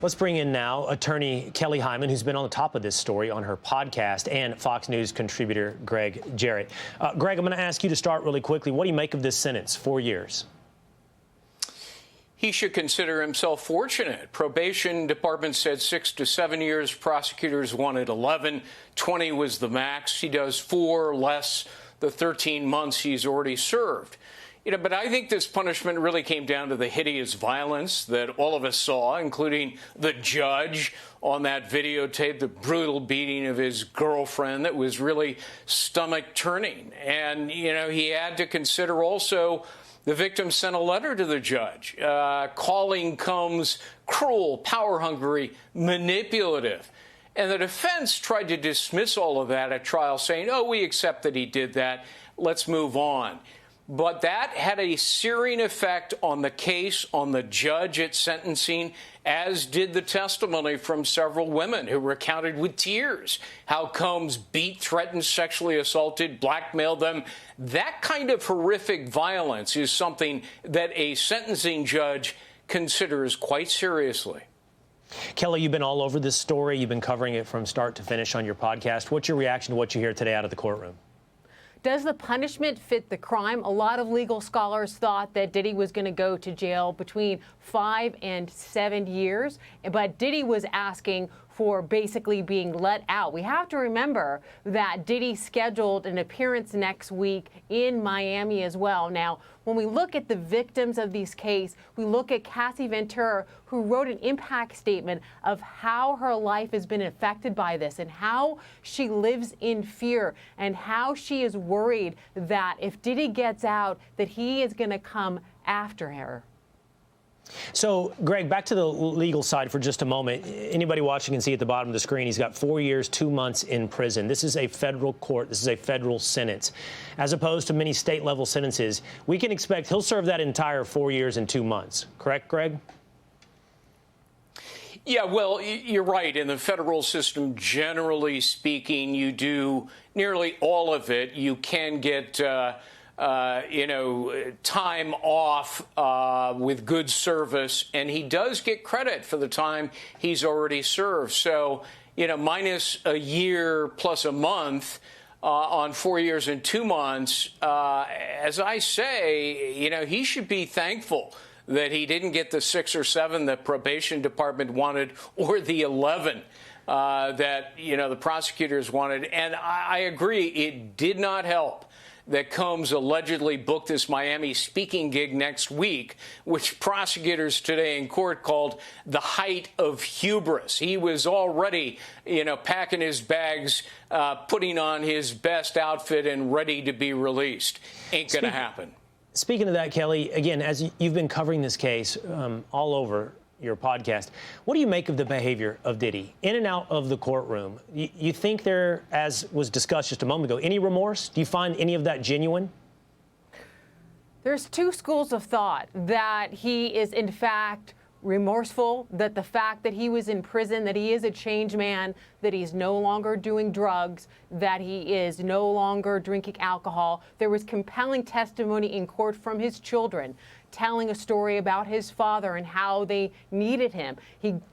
Let's bring in now attorney Kelly Hyman, who's been on the top of this story on her podcast, and Fox News contributor Greg Jarrett. Greg, I'm going to ask you to start really quickly. What do you make of this sentence, 4 years? He should consider himself fortunate. Probation department said 6 to 7 years. Prosecutors wanted 11. 20 was the max. He does 4 less the 13 months he's already served. But I think this punishment really came down to the hideous violence that all of us saw, including the judge on that videotape, the brutal beating of his girlfriend that was really stomach-turning. And, he had to consider also the victim sent a letter to the judge calling Combs cruel, power-hungry, manipulative. And the defense tried to dismiss all of that at trial, saying, oh, we accept that he did that. Let's move on. But that had a searing effect on the case, on the judge at sentencing, as did the testimony from several women who recounted with tears how Combs beat, threatened, sexually assaulted, blackmailed them. That kind of horrific violence is something that a sentencing judge considers quite seriously. Kelly, you've been all over this story. You've been covering it from start to finish on your podcast. What's your reaction to what you hear today out of the courtroom? Does the punishment fit the crime? A lot of legal scholars thought that Diddy was going to go to jail between 5 and 7 years, but Diddy was asking for basically being let out. We have to remember that Diddy scheduled an appearance next week in Miami as well. Now, when we look at the victims of these cases, we look at Cassie Ventura, who wrote an impact statement of how her life has been affected by this and how she lives in fear and how she is worried that if Diddy gets out, that he is going to come after her. So, Greg, back to the legal side for just a moment. Anybody watching can see at the bottom of the screen, he's got 4 years, 2 months in prison. This is a federal court. This is a federal sentence. As opposed to many state-level sentences, we can expect he'll serve that entire 4 years and 2 months. Correct, Greg? Yeah, well, you're right. In the federal system, generally speaking, you do nearly all of it. You can get time off with good service, and he does get credit for the time he's already served. So, minus a year plus a month on 4 years and 2 months, as I say, he should be thankful that he didn't get the 6 or 7 that probation department wanted, or the 11 that, the prosecutors wanted. And I agree, it did not help that Combs allegedly booked this Miami speaking gig next week, which prosecutors today in court called the height of hubris. He was already, packing his bags, putting on his best outfit and ready to be released. Ain't going to happen. Speaking of that, Kelly, again, as you've been covering this case all over your podcast, what do you make of the behavior of Diddy in and out of the courtroom? You think there, as was discussed just a moment ago, any remorse? Do you find any of that genuine? There's 2 schools of thought: that he is, in fact, remorseful, that the fact that he was in prison, that he is a changed man, that he's no longer doing drugs, that he is no longer drinking alcohol. There was compelling testimony in court from his children telling a story about his father and how they needed him.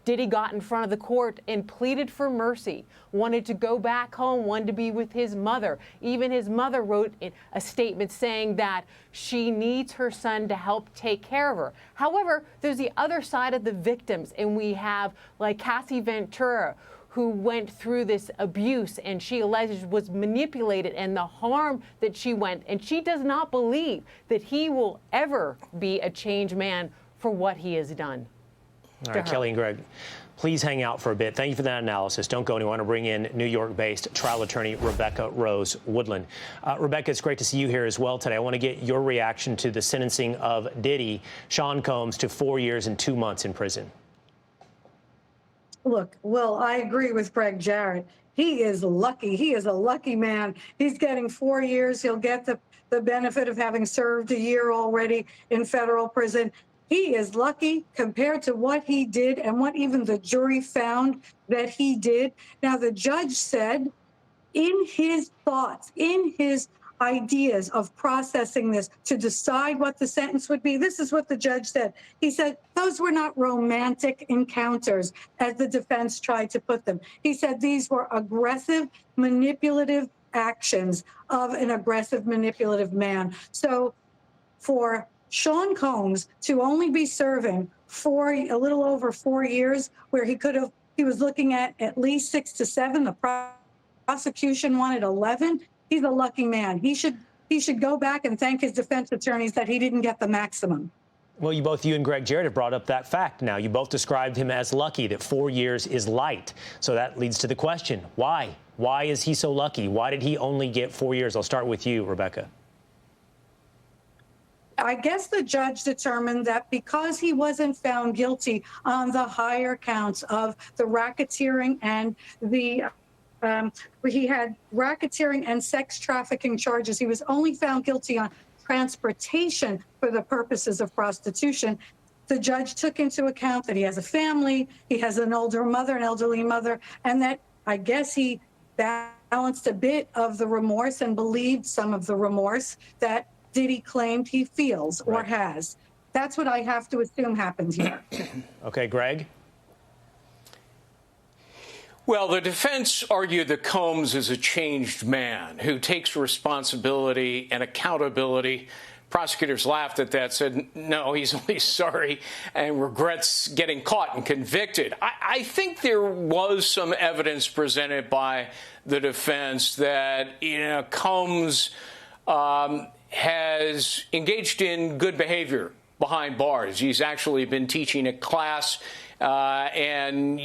Diddy got in front of the court and pleaded for mercy, wanted to go back home, wanted to be with his mother. Even his mother wrote a statement saying that she needs her son to help take care of her. However, there's the other side of the victims, and we have like Cassie Ventura, who went through this abuse, and she alleged was manipulated, and the harm that she went. And she does not believe that he will ever be a changed man for what he has done. All right, Kelly and Greg, please hang out for a bit. Thank you for that analysis. Don't go anywhere. I want to bring in New York-based trial attorney Rebecca Rose Woodland. Rebecca, it's great to see you here as well today. I want to get your reaction to the sentencing of Diddy, Sean Combs, to 4 years and 2 months in prison. Look, well, I agree with Greg Jarrett. He is lucky. He is a lucky man. He's getting 4 years. He'll get the benefit of having served a year already in federal prison. He is lucky compared to what he did and what even the jury found that he did. Now, the judge said in his thoughts, in his ideas of processing this to decide what the sentence would be. This is what the judge said. He said, those were not romantic encounters, as the defense tried to put them. He said these were aggressive, manipulative actions of an aggressive, manipulative man. So for Sean Combs to only be serving a little over 4 years, where he was looking at least 6 to 7, the prosecution wanted 11, he's a lucky man. He should go back and thank his defense attorneys that he didn't get the maximum. Well, you and Greg Jarrett have brought up that fact now. You both described him as lucky, that 4 years is light. So that leads to the question, why? Why is he so lucky? Why did he only get 4 years? I'll start with you, Rebecca. I guess the judge determined that because he wasn't found guilty on the higher counts of the racketeering and he had racketeering and sex trafficking charges. He was only found guilty on transportation for the purposes of prostitution. The judge took into account that he has a family, he has an elderly mother, and that I guess he balanced a bit of the remorse and believed some of the remorse that Diddy claimed he feels or has. That's what I have to assume happened here. Okay, Greg? Well, the defense argued that Combs is a changed man who takes responsibility and accountability. Prosecutors laughed at that, said, no, he's only sorry and regrets getting caught and convicted. I think there was some evidence presented by the defense that, Combs has engaged in good behavior behind bars. He's actually been teaching a class, and,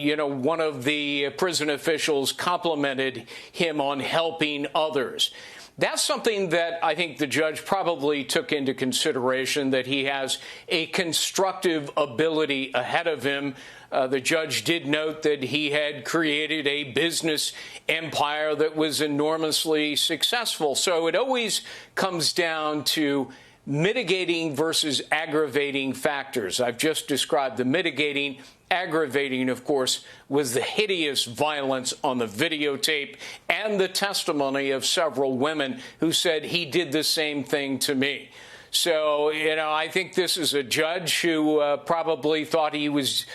one of the prison officials complimented him on helping others. That's something that I think the judge probably took into consideration, that he has a constructive ability ahead of him. The judge did note that he had created a business empire that was enormously successful. So it always comes down to mitigating versus aggravating factors. I've just described the mitigating. Aggravating, of course, was the hideous violence on the videotape and the testimony of several women who said he did the same thing to me. So, I think this is a judge who probably thought he was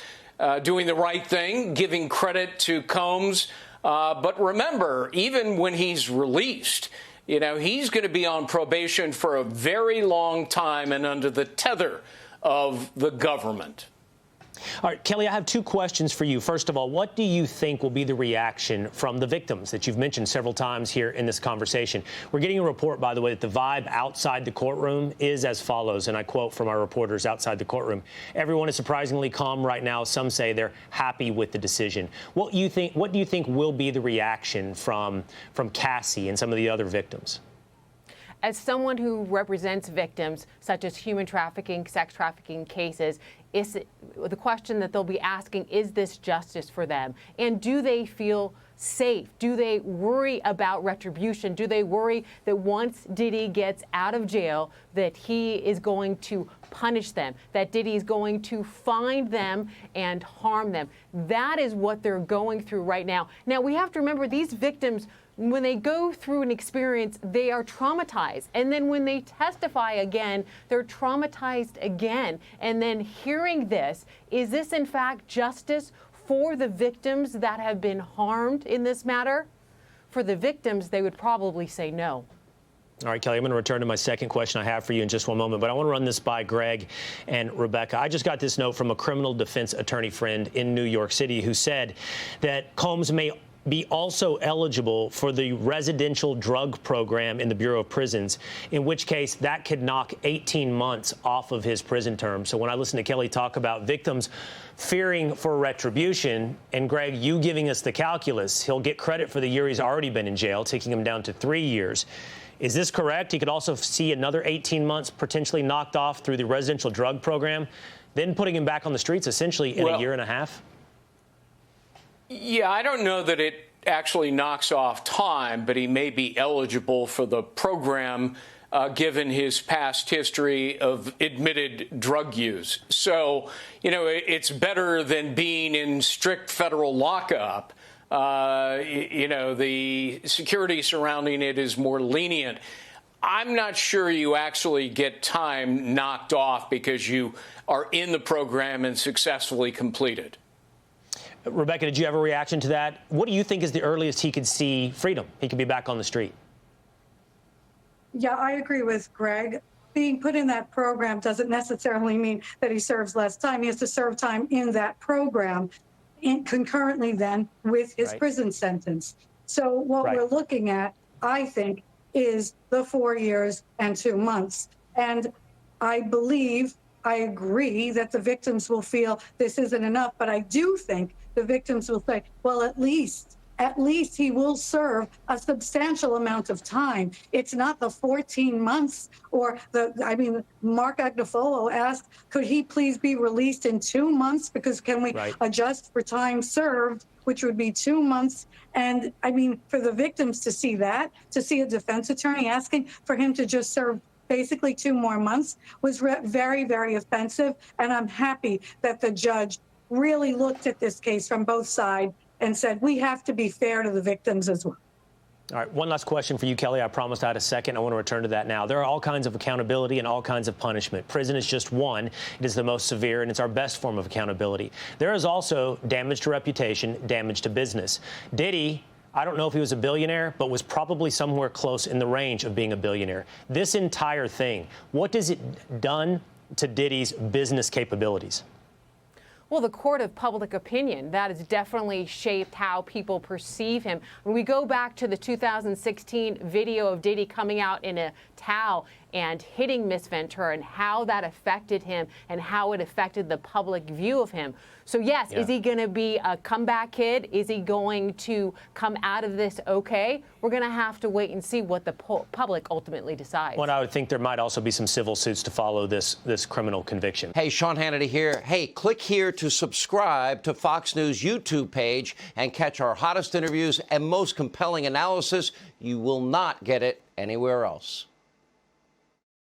doing the right thing, giving credit to Combs. But remember, even when he's released, he's going to be on probation for a very long time and under the tether of the government. All right, Kelly, I have two questions for you. First of all, what do you think will be the reaction from the victims that you've mentioned several times here in this conversation? We're getting a report, by the way, that the vibe outside the courtroom is as follows, and I quote from our reporters outside the courtroom. Everyone is surprisingly calm right now. Some say they're happy with the decision. What do you think will be the reaction from Cassie and some of the other victims? As someone who represents victims such as human trafficking, sex trafficking cases, the question that they'll be asking, is this justice for them? And do they feel safe? Do they worry about retribution? Do they worry that once Diddy gets out of jail, that he is going to punish them, that Diddy is going to find them and harm them? That is what they're going through right now. Now, we have to remember these victims, when they go through an experience, they are traumatized. And then when they testify again, they're traumatized again. And then hearing this, is this in fact justice for the victims that have been harmed in this matter? For the victims, they would probably say no. All right, Kelly, I'm going to return to my second question I have for you in just one moment, but I want to run this by Greg and Rebecca. I just got this note from a criminal defense attorney friend in New York City who said that Combs may be also eligible for the residential drug program in the Bureau of Prisons, in which case that could knock 18 months off of his prison term. So when I listen to Kelly talk about victims fearing for retribution, and Greg, you giving us the calculus, he'll get credit for the year he's already been in jail, taking him down to 3 years. Is this correct? He could also see another 18 months potentially knocked off through the residential drug program, then putting him back on the streets essentially in a year and a half? Yeah, I don't know that it actually knocks off time, but he may be eligible for the program given his past history of admitted drug use. So, it's better than being in strict federal lockup. The security surrounding it is more lenient. I'm not sure you actually get time knocked off because you are in the program and successfully completed. Rebecca, did you have a reaction to that? What do you think is the earliest he could see freedom? He could be back on the street. Yeah, I agree with Greg. Being put in that program doesn't necessarily mean that he serves less time. He has to serve time in that program concurrently then with his prison sentence. So what we're looking at, I think, is the 4 years and 2 months. And I agree that the victims will feel this isn't enough, but I do think the victims will say, well, at least he will serve a substantial amount of time. It's not the 14 months or Mark Agnifilo asked, could he please be released in 2 months? Because can we adjust for time served, which would be 2 months? And for the victims to see that, to see a defense attorney asking for him to just serve basically 2 more months was very, very offensive. And I'm happy that the judge really looked at this case from both sides and said, we have to be fair to the victims as well. All right, one last question for you, Kelly. I promised I had a second. I want to return to that now. There are all kinds of accountability and all kinds of punishment. Prison is just one. It is the most severe, and it's our best form of accountability. There is also damage to reputation, damage to business. Diddy, I don't know if he was a billionaire, but was probably somewhere close in the range of being a billionaire. This entire thing, what does it done to Diddy's business capabilities? Well, the court of public opinion, that has definitely shaped how people perceive him. When we go back to the 2016 video of Diddy coming out in a towel and hitting Miss Ventura and how that affected him and how it affected the public view of him. So, yes, is he going to be a comeback kid? Is he going to come out of this okay? We're going to have to wait and see what the public ultimately decides. Well, I would think there might also be some civil suits to follow this criminal conviction. Hey, Sean Hannity here. Hey, click here to subscribe to Fox News YouTube page and catch our hottest interviews and most compelling analysis. You will not get it anywhere else.